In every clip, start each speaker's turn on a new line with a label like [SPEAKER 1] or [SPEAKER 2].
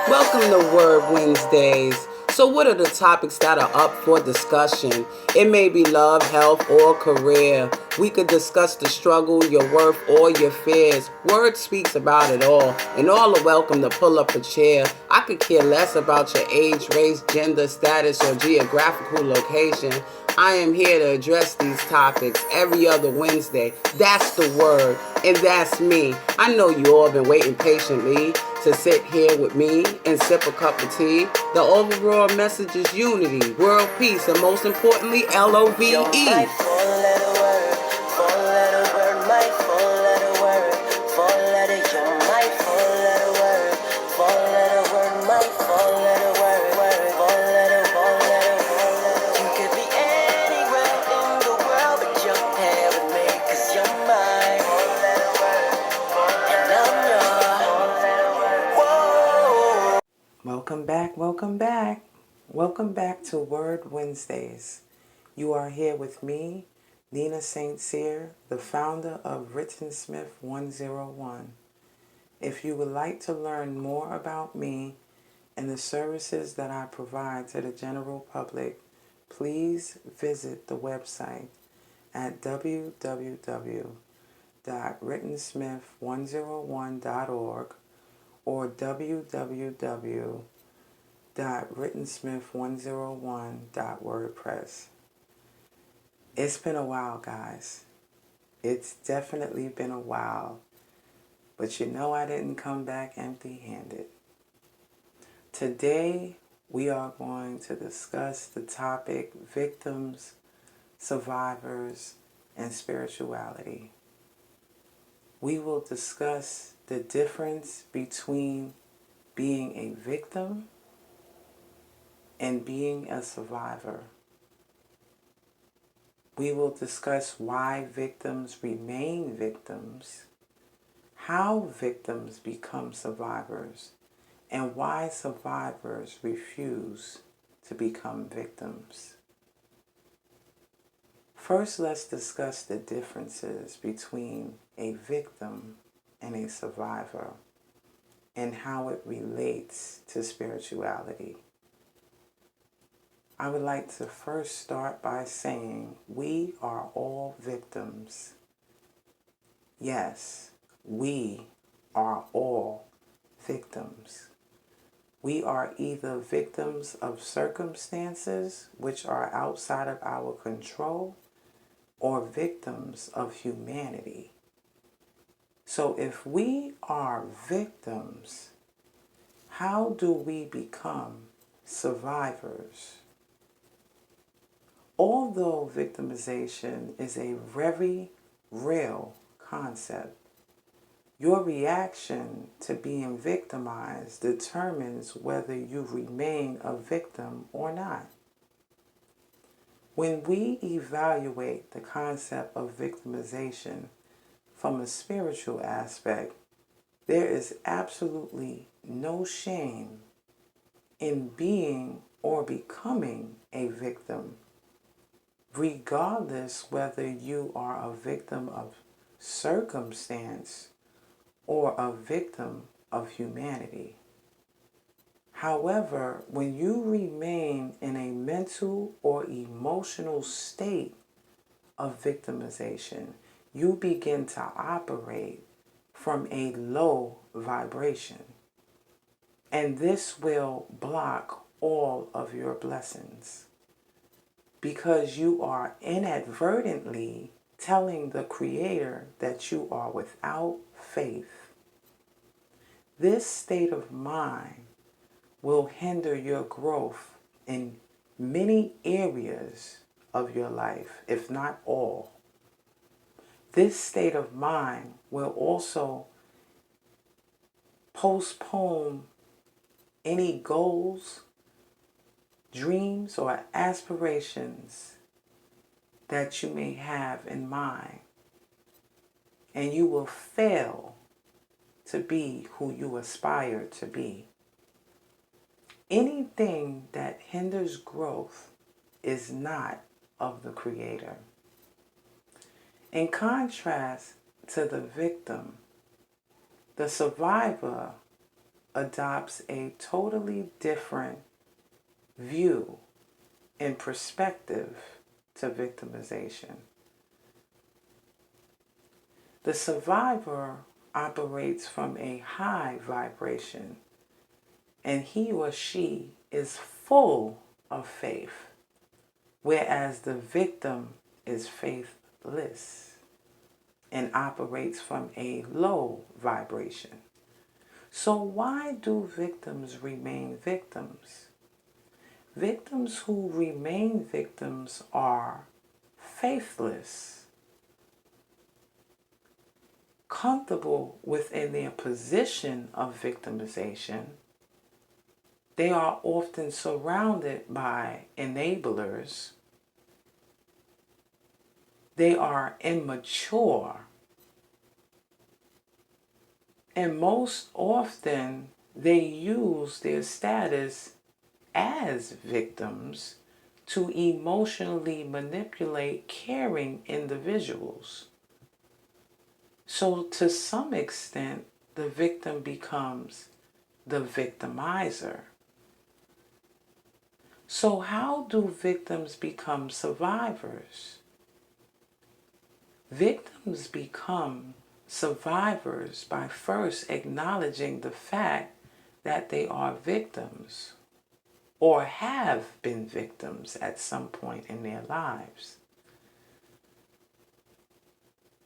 [SPEAKER 1] Welcome to Word Wednesdays. So, what are the topics that are up for discussion? It may be love, health, or career. We could discuss the struggle, your worth, or your fears. Word speaks about it all, and all are welcome to pull up a chair. I could care less about your age, race, gender, status, or geographical location. I am here to address these topics every other Wednesday. That's the word, and that's me. I know you all been waiting patiently to sit here with me and sip a cup of tea. The overall message is unity, world peace, and most importantly, LOVE. Welcome back, welcome back. Welcome back to Word Wednesdays. You are here with me, Nina St. Cyr, the founder of Written Smith 101. If you would like to learn more about me and the services that I provide to the general public, please visit the website at www.writtensmith101.org or www.writtensmith101.wordpress. It's been a while, guys. It's definitely been a while. But you know I didn't come back empty-handed. Today, we are going to discuss the topic victims, survivors, and spirituality. We will discuss the difference between being a victim and being a survivor. We will discuss why victims remain victims, how victims become survivors, and why survivors refuse to become victims. First, let's discuss the differences between a victim and a survivor and how it relates to spirituality. I would like to first start by saying we are all victims. Yes, we are all victims. We are either victims of circumstances which are outside of our control or victims of humanity. So if we are victims, how do we become survivors? Although victimization is a very real concept, your reaction to being victimized determines whether you remain a victim or not. When we evaluate the concept of victimization from a spiritual aspect, there is absolutely no shame in being or becoming a victim, regardless whether you are a victim of circumstance or a victim of humanity. However, when you remain in a mental or emotional state of victimization, you begin to operate from a low vibration. And this will block all of your blessings because you are inadvertently telling the Creator that you are without faith. This state of mind will hinder your growth in many areas of your life, if not all. This state of mind will also postpone any goals, dreams, or aspirations that you may have in mind, and you will fail to be who you aspire to be. Anything that hinders growth is not of the Creator. In contrast to the victim, the survivor adopts a totally different view and perspective to victimization. The survivor operates from a high vibration, and he or she is full of faith, whereas the victim is faithless and operates from a low vibration. So why do victims remain victims? Victims who remain victims are faithless, comfortable within their position of victimization. They are often surrounded by enablers. They are immature. And most often, they use their status as victims to emotionally manipulate caring individuals. So to some extent, the victim becomes the victimizer. So how do victims become survivors? Victims become survivors by first acknowledging the fact that they are victims or have been victims at some point in their lives.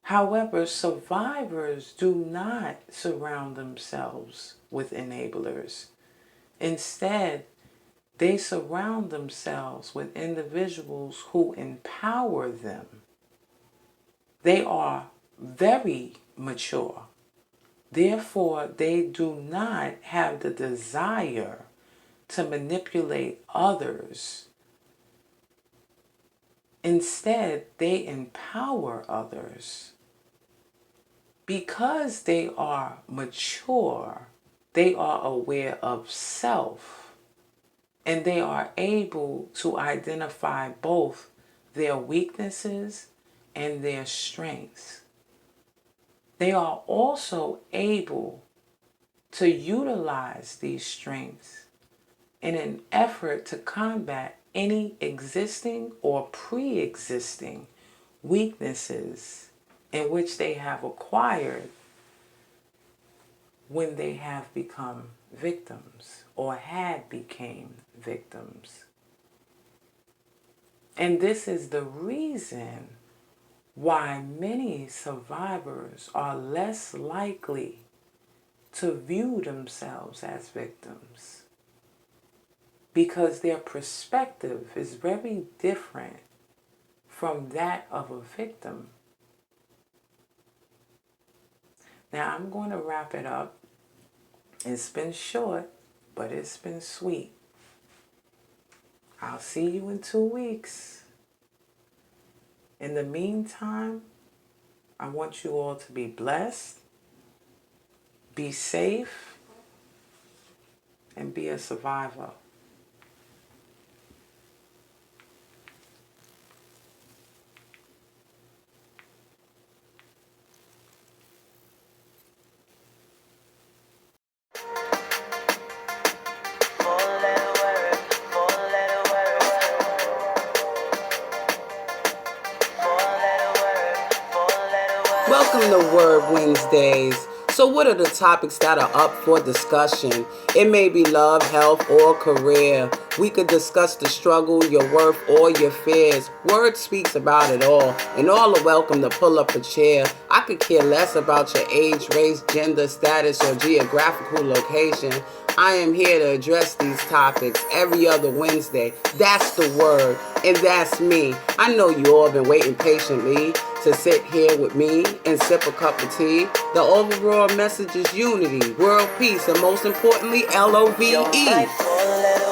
[SPEAKER 1] However, survivors do not surround themselves with enablers. Instead, they surround themselves with individuals who empower them. They are very mature. Therefore, they do not have the desire to manipulate others. Instead, they empower others. Because they are mature, they are aware of self, and they are able to identify both their weaknesses and their strengths. They are also able to utilize these strengths in an effort to combat any existing or pre-existing weaknesses in which they have acquired when they have become victims or had became victims. And this is the reason why many survivors are less likely to view themselves as victims, because their perspective is very different from that of a victim. Now I'm going to wrap it up. It's been short, but it's been sweet. I'll see you in 2 weeks. In the meantime, I want you all to be blessed, be safe, and be a survivor. Welcome to Word Wednesdays. So what are the topics that are up for discussion? It may be love, health, or career. We could discuss the struggle, your worth, or your fears. Word speaks about it all, and all are welcome to pull up a chair. I could care less about your age, race, gender, status, or geographical location. I am here to address these topics every other Wednesday. That's the Word, and that's me. I know you all been waiting patiently to sit here with me and sip a cup of tea. The overall message is unity, world peace, and most importantly, LOVE.